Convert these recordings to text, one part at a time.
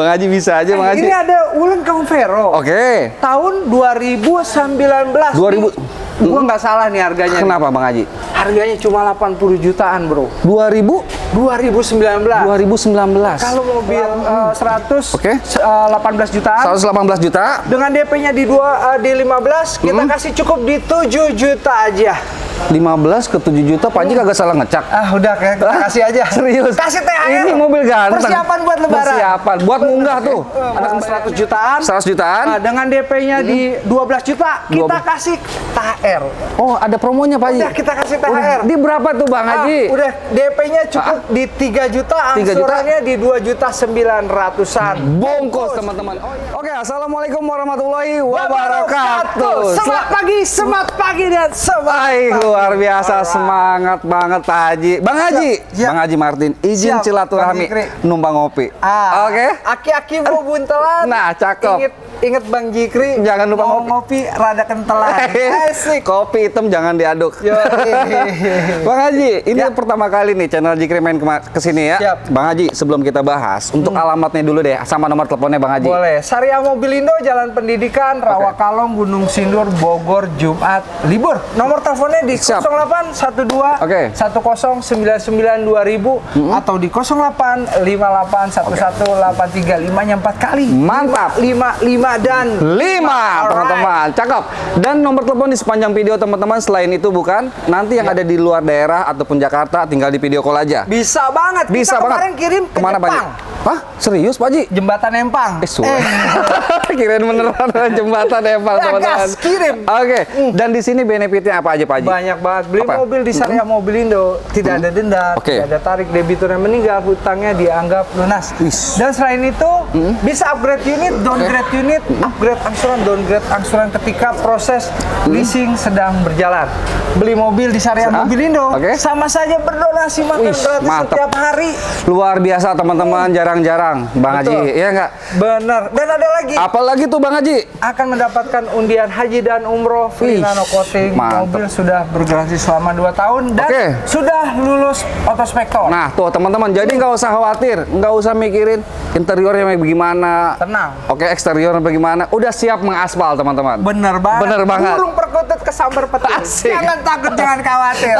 Bang Haji bisa aja, Bang Haji. Ini ada Wuling Convero. Oke. Tahun 2019. 2000. Gua nggak salah nih harganya. Kenapa, Bang Haji? Harganya cuma 80 jutaan, Bro. 2000? 2019. 2019. Kalau mobil 100 Oke. 18 jutaan. 118 juta. Dengan DP-nya di 15, kita kasih cukup di 7 juta aja. 15 ke 7 juta, Pak Haji kagak salah ngecak. Udah kita kasih aja. Serius? Kasih THR. Ini mobil ganteng. Persiapan buat lebaran. Persiapan buat munggah tuh. Ada 100 jutaan. 100 jutaan. Dengan DP-nya di 12 juta, kita kasih THR. Oh, ada promonya, Pak Haji. Udah kita kasih THR. Di berapa tuh, Bang Haji? Udah DP-nya cukup di 3 juta, 3 juta? angsurannya di 2.900.000-an. Bongkos, teman-teman. Oke, assalamualaikum warahmatullahi wabarakatuh. Semangat pagi, semangat pagi dan semangat pagi. Luar biasa, semangat banget Pak Haji. Bang Haji, Siap. Bang Haji Martin, izin Siap, silaturahmi Bang Jikri. numpang ngopi. Oke. Aki-aki mau buntelan. Nah, cakep. Ingat Bang Jikri, Jangan lupa mau ngopi rada kentelan. Asik. Kopi hitam jangan diaduk. Bang Haji, ini pertama kali nih channel Jikri main kesini ya. Siap. Bang Haji, sebelum kita bahas, untuk alamatnya dulu deh, sama nomor teleponnya Bang Haji. Boleh. Syariah Mobilindo, Jalan Pendidikan, Rawakalong, Gunung Sindur, Bogor, Jumat, libur. Nomor teleponnya di Siap. 0812 Oke. 1099 2000 atau di 08 58 11 835-nya 4 kali. Mantap. 5 dan 5, teman-teman. Cakep. Dan nomor telepon di sepanjang video, teman-teman. Selain itu bukan, nanti yang ada di luar daerah ataupun Jakarta tinggal di video call aja. Bisa banget. Bisa Kita banget. kemarin kirim ke Kemana, Pak Haji? Jepang. Hah? Serius, Pak Haji? Jembatan Empang. Kirain beneran jembatan Empang, Ya, teman-teman. gas, kirim. Oke. Dan di sini benefitnya apa aja, Pak Haji? Banyak banget. Beli Apa? mobil di Syariah Mobilindo, tidak ada denda, Oke. tidak ada tarik, debiturnya meninggal, hutangnya dianggap lunas. Wis. Dan selain itu, bisa upgrade unit, downgrade unit, upgrade angsuran, downgrade angsuran ketika proses leasing sedang berjalan. Beli mobil di Syariah Mobilindo, Oke. sama saja berdonasi makan Wis, gratis mantap. setiap hari. Luar biasa, teman-teman. Jarang-jarang, Bang Betul. Haji. Iya nggak? Benar. Dan ada lagi, Apalagi tuh, Bang Haji? akan mendapatkan undian haji dan umroh free Wih, nano coating. mantap. Mobil sudah bergaransi selama 2 tahun dan Oke. sudah lulus otospektor. Nah, tuh teman-teman. Jadi nggak usah khawatir, nggak usah mikirin interiornya bagaimana. Tenang. Oke, eksteriornya bagaimana. Udah siap mengaspal, teman-teman. Bener banget. Bener banget. Burung perkutut kesambar petir. Asik. Jangan takut, jangan khawatir.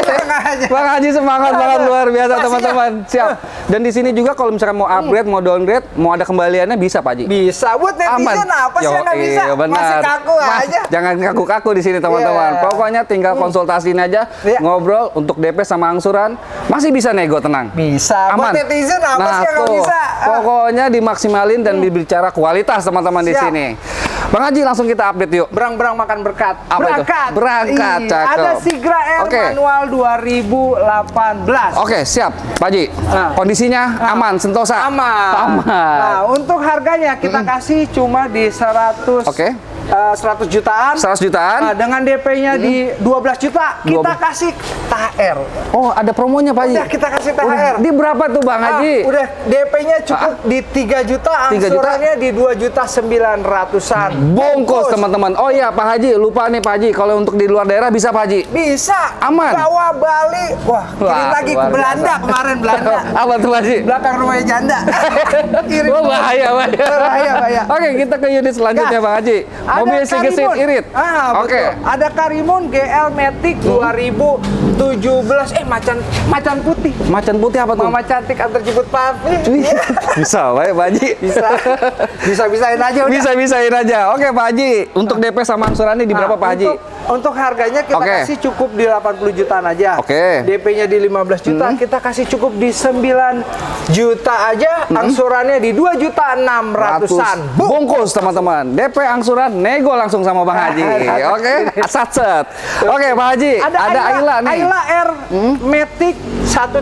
Tenang aja. Bang Haji semangat banget, luar biasa, Masih teman-teman. Siap. Dan di sini juga kalau misalkan mau upgrade, mau downgrade, mau ada kembaliannya bisa, Pak Haji. Bisa. Buat netizen apa sih yang nggak bisa? Masih kaku aja. Jangan kaku-kaku di sini, teman-teman. Iya. Pokoknya tinggal konsultasiin aja, Iya. ngobrol untuk DP sama angsuran, masih bisa nego, tenang. Bisa. Aman. Buat netizen apa sih yang nggak tuh. bisa? Pokoknya dimaksimalin dan dibicara kualitas, teman-teman di Siap. sini. Bang Haji, langsung kita update yuk. Berang-berang makan berkat. Apa itu? Berangkat. Berangkat, Ih, cakep. Ada Sigra Air Oke. manual 2018. Oke, siap, Pak Haji. Nah. Kondisinya aman, sentosa. Aman. Aman. Nah, untuk harganya kita kasih cuma di 100 Oke. 100 jutaan. 100 jutaan. Nah, dengan DP-nya di 12 juta, kita 12. kasih THR. Oh, ada promonya, Pak Haji. Udah kita kasih THR. Di berapa tuh, Bang Haji? Udah DP-nya cukup di 3 juta, 3 juta? angsurannya di 2.900.000-an. Bongkos, teman-teman. Oh iya, Pak Haji, lupa nih Pak Haji. Kalau untuk di luar daerah bisa, Pak Haji. Bisa. Aman. Jawa, Bali. Wah, kirim Wah, lagi ke luar Belanda biasa. kemarin, Belanda. Apa tuh, Pak Haji? Belakang rumahnya janda. Kirim. Oh, bahaya, bahaya. Bahaya. Oke, kita ke unit selanjutnya, Gas. Bang Haji. Mobil Ada Segesit Karimun. irit. Oke. Betul. Ada Karimun GL Matic 2017. Macan putih. Macan putih apa tuh? Mama cantik antar jemput papi. Wih, bisa, baik Pak Haji. Bisa-bisain aja udah. Bisa-bisain aja. Oke, Pak Haji. Untuk DP sama angsurannya di berapa, Pak Haji? Untuk harganya kita Oke. kasih cukup di 80 jutaan aja. Oke. DP-nya di 15 juta, kita kasih cukup di 9 juta aja. Angsurannya di 2.600.000-an. Bungkus, teman-teman. DP angsuran nego langsung sama Bang Haji. Oke, satset. Oke, Pak Haji. Ada Ayla nih. Ayla Air Matic 1.2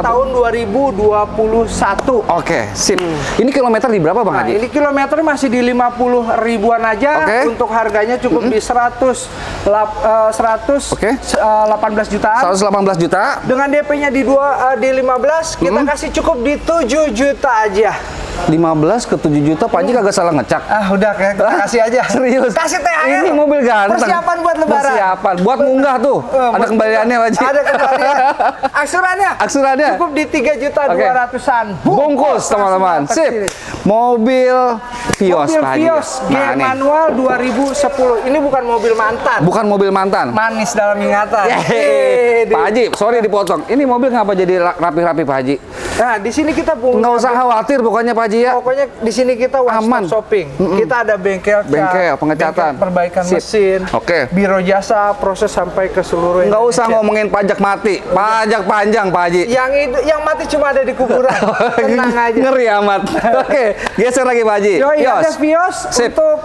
tahun 2021. Oke, sip. Ini kilometer di berapa, Bang Nah, Haji? ini kilometer masih di 50 ribuan aja. Oke. Untuk harganya cukup di 118 jutaan. 118 juta. Dengan DP-nya di 15, kita kasih cukup di 7 juta aja. 15 ke 7 juta, Pak Haji kagak salah ngecak. Ah, udah kayak kita kasih aja. Serius? Kasih THR. Ini mobil ganteng. Persiapan buat lebaran. Persiapan buat munggah tuh. Ada kembaliannya, Pak Haji. Ada kembalian. Aksurannya. Aksurannya Cukup di 3.200.000-an. bungkus, teman-teman. Sip. Mobil Vios, Mobil Pak Haji. Vios G Nah, nih. manual 2010. Ini bukan mobil mantan. Bukan mobil mantan. Manis dalam ingatan. Yeay. Pak Haji, sorry dipotong. Ini mobil ngapa jadi rapi-rapi, Pak Haji? Nah, di sini kita Nggak usah khawatir pokoknya, Pak Haji ya. Pokoknya di sini kita one Aman. stop shopping. Kita ada bengkel cat, Bengkel, pengecatan. bengkel perbaikan Sip. mesin, Oke. biro jasa, proses sampai ke seluruh Nggak usah Indonesia. ngomongin pajak mati, pajak panjang, Pak Haji. Yang mati cuma ada di kuburan. Tenang aja. Ngeri amat. Oke, geser lagi, Pak Haji. Yoi, Vios. ada Vios. Sip. Untuk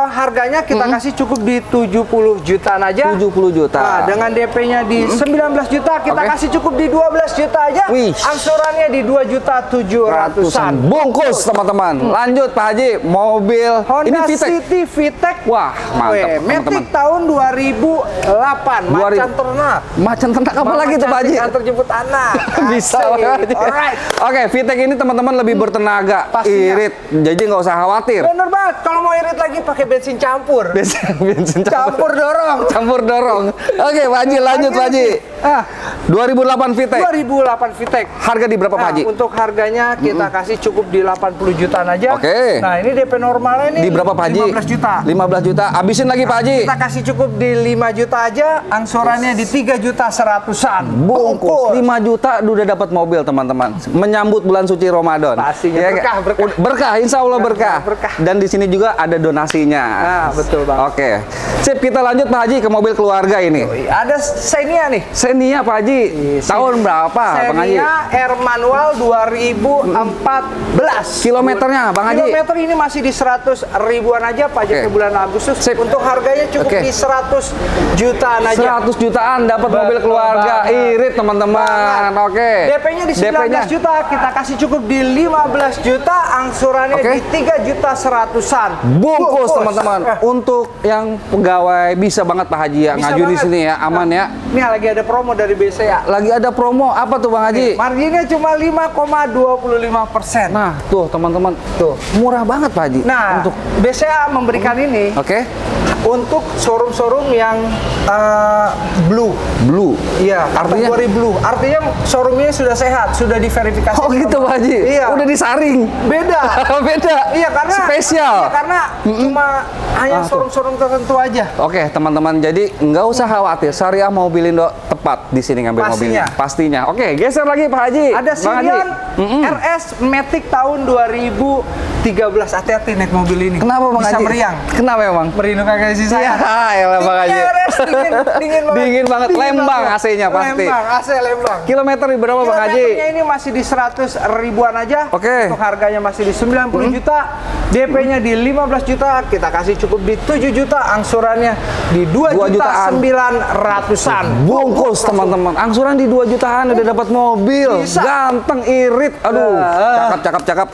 harganya kita kasih cukup di 70 jutaan aja. 70 juta. Nah, dengan DP-nya di 19 juta, kita Oke. kasih cukup di 12 juta aja. Wih. Angsurannya di 2.700.000-an. Bungkus, teman-teman. Lanjut, Pak Haji. Mobil ini Honda VTEC. City VTEC. Wah, mantap, teman-teman. Matic tahun 2008. Macan ternak. Macan ternak apa lagi tuh, Pak Haji? Antar jemput anak. Bisa, Asik. Pak Haji. Alright. Oke, VTEC ini teman-teman lebih bertenaga, Pastinya. irit. Jadi nggak usah khawatir. Bener banget. Kalau mau irit lagi pakai bensin campur. Bensin Campur dorong. campur dorong. Oke, Pak Haji, lanjut, Pak Haji. 2008 VTEC. 2008 VTEC. Harga di berapa, Pak Nah, Haji? untuk harganya kita kasih cukup di 80 jutaan aja. Oke. Nah, ini DP normalnya nih Di berapa, Pak Haji? 15 juta. 15 juta. Abisin lagi, Pak Haji. Kita kasih cukup di 5 juta aja, angsurannya di 3.100.000-an. Bungkus 5 juta udah dapat mobil, teman-teman. Menyambut bulan suci Ramadan. Pastinya. Ya, Berkah, berkah. Berkah, insya Allah berkah. Berkah. Dan di sini juga ada donasinya. Nah, betul Bang. Oke. Sip, kita lanjut, Pak Haji, ke mobil keluarga ini. Ada Xenia nih. Xenia, Pak Haji. Tahun berapa, Bang Haji? Xenia R manual 2014. Kilometernya, Bang Haji? Kilometer ini masih di 100 ribuan aja pajaknya Oke. bulan Agustus. Sip. Untuk harganya cukup Oke. di 100 jutaan aja. 100 jutaan dapat Betul mobil keluarga. banget. Irit, teman-teman. Oke. DP-nya di 19 juta, kita kasih cukup di 15 juta, angsurannya Oke. di 3.100.000-an. Bungkus, teman-teman. Untuk yang pegawai bisa banget Pak Haji ya, Bisa ngaju di banget. sini ya, aman ya. Ini lagi ada promo dari BCA. Lagi ada promo apa tuh, Bang Haji? Marginnya cuma 5,25%. Nah, tuh teman-teman, tuh murah banget Pak Haji. Nah, untuk BCA memberikan ini oke, untuk showroom-showroom yang blue. blue. Iya, Artinya? kategori blue. Artinya showroomnya sudah sehat, sudah diverifikasi. Oh gitu Pak Haji. Iya. Udah disaring. Beda. Beda. Iya, karena spesial. Iya, karena cuma hanya showroom-showroom tertentu aja. Oke, teman-teman. Jadi nggak usah khawatir. Syariah Mobilindo tepat di sini ngambil Pastinya. mobilnya. Pastinya. Oke, geser lagi Pak Haji. Ada Bang Haji. Sirion RS Matic tahun 2013. Hati-hati naik mobil ini. Kenapa Bang Bisa Haji? meriang. Kenapa emang? Merindukan kasih Ya, sayang. elah Bang Haji. Dinginnya RS, dingin banget. Dingin banget. Lembang banget. AC-nya pasti. Lembang, AC Lembang. Kilometer di berapa Bang Haji? Kilometernya ini masih di 100 ribuan aja. Oke. Untuk harganya masih di 90 juta. DP-nya di 15 juta. Kita kasih cukup di 7 juta. Angsurannya di 2 2 juta jutaan. 900-an. Bungkus teman-teman, angsuran di 2 jutaan udah dapat mobil, Bisa. ganteng, irit, aduh, cakep.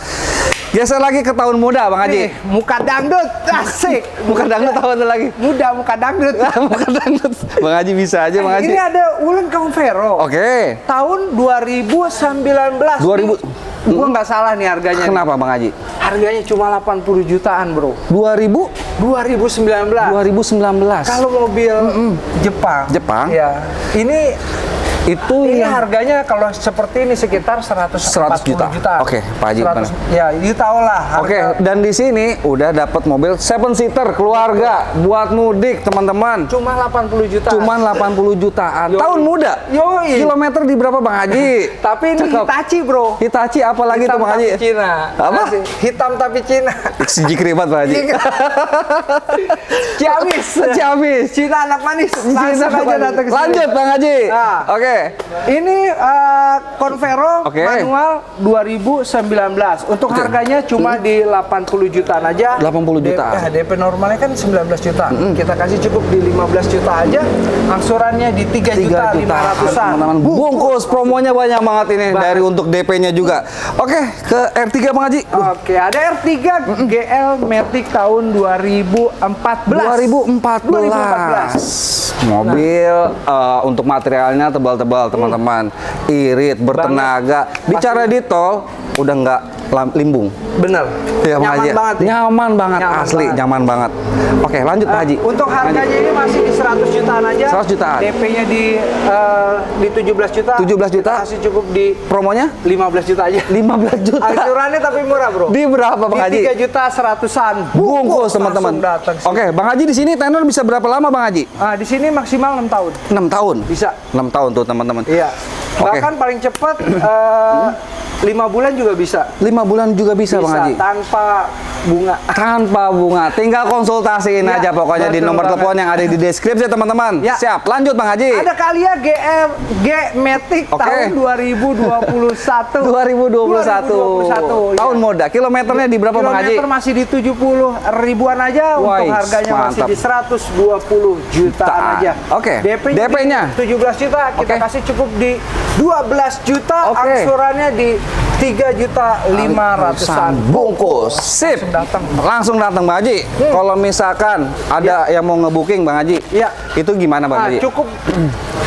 Geser lagi ke tahun muda Bang Haji. Nih, muka dangdut. Asik. Bukan dangdut tahun lagi. Muda muka dangdut. Bukan dangdut. Bang Haji bisa aja Bang Haji. Ini ada Wulan Convero. Oke. Tahun 2019. 2000. Gua nggak salah nih harganya. Kenapa Bang Haji? Harganya cuma 80 jutaan, Bro. 2000 2019. 2019. Kalau mobil Jepang. Jepang? Ya. Ini itu yang harganya kalau seperti ini sekitar 140 100 juta. Oke, Pak Haji, 100, ya, you tahu lah. Oke, harga. dan di sini udah dapat mobil 7 seater keluarga buat mudik, teman-teman. Cuma 80 juta. Cuman 80 jutaan. Yoi. Tahun muda. Yoi. Kilometer di berapa Bang Haji? Tapi ini Cakep. Hitachi, Bro. Hitachi apa lagi tuh Hitam Bang Haji? tapi Cina. Apa? Asik. Hitam tapi Cina. Jikribat Pak Haji. Ciamis. Ciamis. Cina anak manis. Langsung aja datang ke sini. Lanjut Bang Haji. Nah. Oke. Ini Convero Oke. manual 2019. Untuk harganya cuma di 80 jutaan aja. 80 jutaan. DP normalnya kan 19 juta. Kita kasih cukup di 15 juta aja. Angsurannya di 3 juta 500-an. Teman-teman, bungkus promonya banyak banget ini dari untuk DP-nya juga. Oke, ke R3 Bang Haji. Oke, ada R3 GL Matic tahun 2014. 2014. Mobil untuk materialnya tebal-tebal teman-teman, irit, bertenaga. Bicara di tol udah nggak limbung. Bener. Iya, Bang Nyaman Haji. banget. Ya. Nyaman banget, Nyaman asli, banget. nyaman banget. Oke, lanjut Pak Haji. Untuk harganya ini masih di 100 jutaan aja. 100 jutaan. DP-nya di 17 juta. 17 juta. Kita kasih cukup di Promonya 15 juta aja. 15 juta. Angsurannya tapi murah, Bro. Di berapa Bang Haji? Di 3 juta 100-an. Bungkus teman-teman. Langsung datang sini. Oke, Bang Haji di sini tenor bisa berapa lama Bang Haji? Di sini maksimal 6 tahun. 6 tahun. Bisa. 6 tahun tuh teman-teman. Iya. Oke. Bahkan paling cepat 5 bulan juga bisa. 5 bulan juga bisa, Bang Haji. Tanpa bunga. Tanpa bunga. Tinggal konsultasiin Ya, aja pokoknya di betul nomor banget. telepon yang ada di deskripsi teman-teman. Ya. Siap, lanjut Bang Haji. Ada Kalia G Matic Oke. tahun 2021. 2021. Tahun iya. muda. Kilometernya di berapa Bang Haji? Kilometer masih di 70 ribuan aja. Wah, untuk harganya masih mantap. di 120 jutaan aja. Oke. DP-nya DP-nya? 17 juta. Kita Oke. kasih cukup di 12 juta. Oke. Angsurannya di 3 juta 500-an. Bungkus. Sip. Langsung datang Bang Haji. Kalau misalkan ada yang mau ngebooking Bang Haji. Iya. Itu gimana Bang Haji?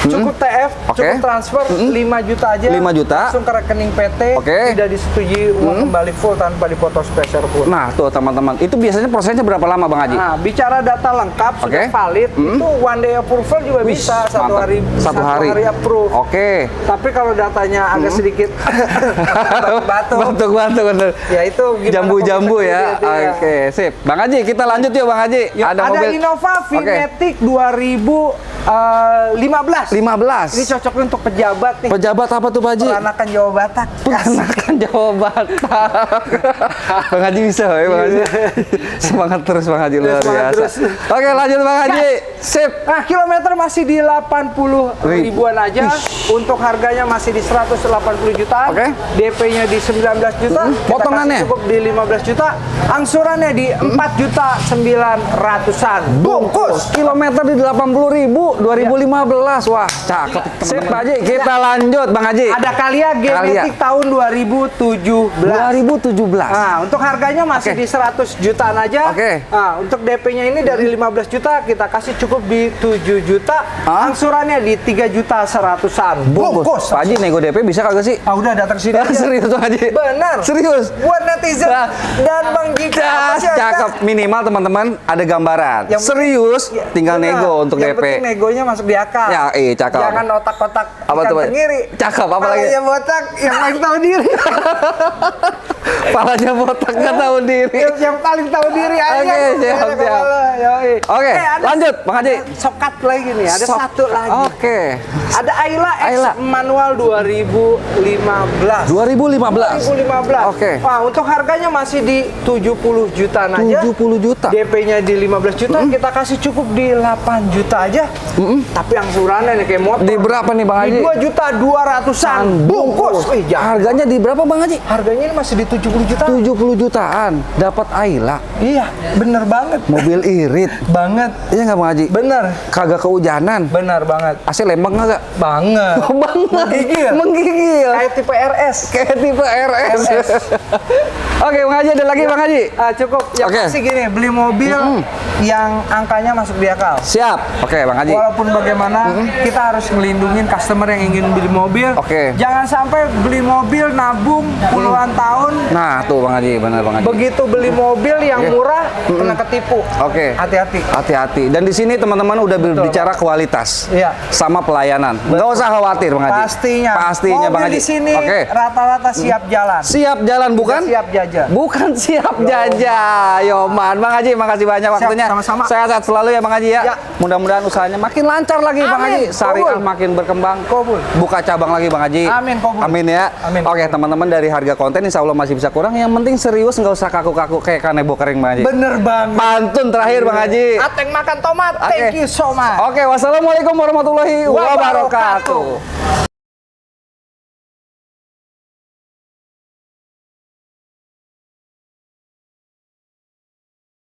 Cukup TF, Oke. cukup transfer 5 juta aja. 5 juta. Langsung ke rekening PT. Oke. Tidak disetujui uang kembali full tanpa dipotong spesial pun. Nah, tuh teman-teman. Itu biasanya prosesnya berapa lama Bang Haji? Nah, bicara data lengkap Oke. sudah valid, itu one day approval juga Wih, bisa satu mantap. hari Satu hari. approve. Oke. Tapi kalau datanya agak sedikit batuk-batuk, Batuk-batuk bener. ya itu gimana Jambu-jambu ya. komunikasi dia. Oke, sip. Bang Haji, kita lanjut yuk Bang Haji. Ya, ada Innova V-Matic 2015. 15. Ini cocoknya untuk pejabat nih. Pejabat apa tuh Pak Haji? Peranakan Jawa Batak. Peranakan Jawa Batak. Bang Haji bisa ya Bang Haji. Semangat terus Bang Haji luar Semangat biasa. terus. Oke, lanjut Bang Haji. Sip. Nah, kilometer masih di 80 ribuan aja. Untuk harganya masih di 180 jutaan. Oke. DP-nya di 19 juta. Kita Potongannya? kasih cukup di 15 juta. Angsurannya di 4 juta 900-an. Bungkus. Kilometer di 80.000 2015. Wah, cakep. Sip Pak Haji, kita lanjut Bang Haji. Ada Kalia G-Matic tahun 2017. 2017. Nah, untuk harganya masih Oke. di 100 jutaan aja. Oke. Nah, untuk DP-nya ini dari 15 juta kita kasih cukup di 7 juta. Hah? Angsurannya di 3 juta 100-an. Bungkus. Pak Haji nego DP bisa kagak sih? Ah, udah datang sini aja. Serius Bang Haji? Benar. Serius? Buat netizen Nah. dan Bang Jika. Das, cakep. Minimal teman-teman ada gambaran. Yang Serius, tinggal Benar. nego untuk Yang DP. penting negonya masuk di akal. Ya, cakep. Jangan otak-otak Apa ikan tuh, Pak? tenggiri. Cakep, apa lagi? Palanya botak, yang paling tahu diri. Palanya botak nggak tahu diri. yang paling tahu diri aja. Oke, siap, siap. Oke, lanjut, Bang Haji. Sokat lagi nih, ada satu lagi. Oke. Ada Ayla X Ayla. manual 2015. 2015. 2015. Oke. Wah, untuk harganya masih di 70 jutaan aja. 70 juta. DP-nya di 15 juta, kita kasih cukup di 8 juta aja. Tapi angsurannya nih kayak motor. Di berapa nih Bang Haji? Di 2 juta 200-an. Bungkus. Wih, jangan. Harganya di berapa Bang Haji? Harganya ini masih di 70 juta. 70 jutaan. Dapat Ayla. Iya, bener banget. Mobil irit. Banget. Iya nggak Bang Haji? Bener. Kagak kehujanan. Bener banget. AC lembang nggak? Banget. Oh, banget. Menggigil. Menggigil. Kayak tipe RS. Kayak tipe RS. Oke, Bang Haji ada lagi Bang Haji? Cukup. Yang Oke. pasti gini, beli mobil yang angkanya masuk di akal. Siap. Oke, Bang Haji. Walaupun bagaimana, kita harus melindungi customer yang ingin beli mobil. Oke. Jangan sampai beli mobil nabung puluhan tahun. Nah, tuh Bang Haji, benar Bang Haji. Begitu beli mobil yang Oke. murah, kena ketipu. Oke. Hati-hati. Hati-hati. Dan di sini teman-teman udah berbicara kualitas. Iya. Sama pelayanan. Nggak usah khawatir Bang Haji. Pastinya. Pastinya mobil Bang Haji. di sini Oke. rata-rata siap jalan. Siap jalan bukan? Siap jajan. Bukan siap jajah. Yoman, Bang Haji, makasih banyak waktunya. sama-sama. Sehat-sehat selalu ya Bang Haji ya. Ya. Mudah-mudahan usahanya makin lancar lagi Bang Amin. Haji. Syariah Kabul. makin berkembang. Kabul. Buka cabang lagi Bang Haji. Amin, kabul. Amin ya. Amin. Oke, teman-teman dari harga konten insya Allah masih bisa kurang. Yang penting serius, nggak usah kaku-kaku kayak kanebo kering Bang Haji. Bener banget. Pantun terakhir Bang Haji. Ateng makan tomat. Oke. Thank you so much. Oke, wassalamualaikum warahmatullahi wabarakatuh.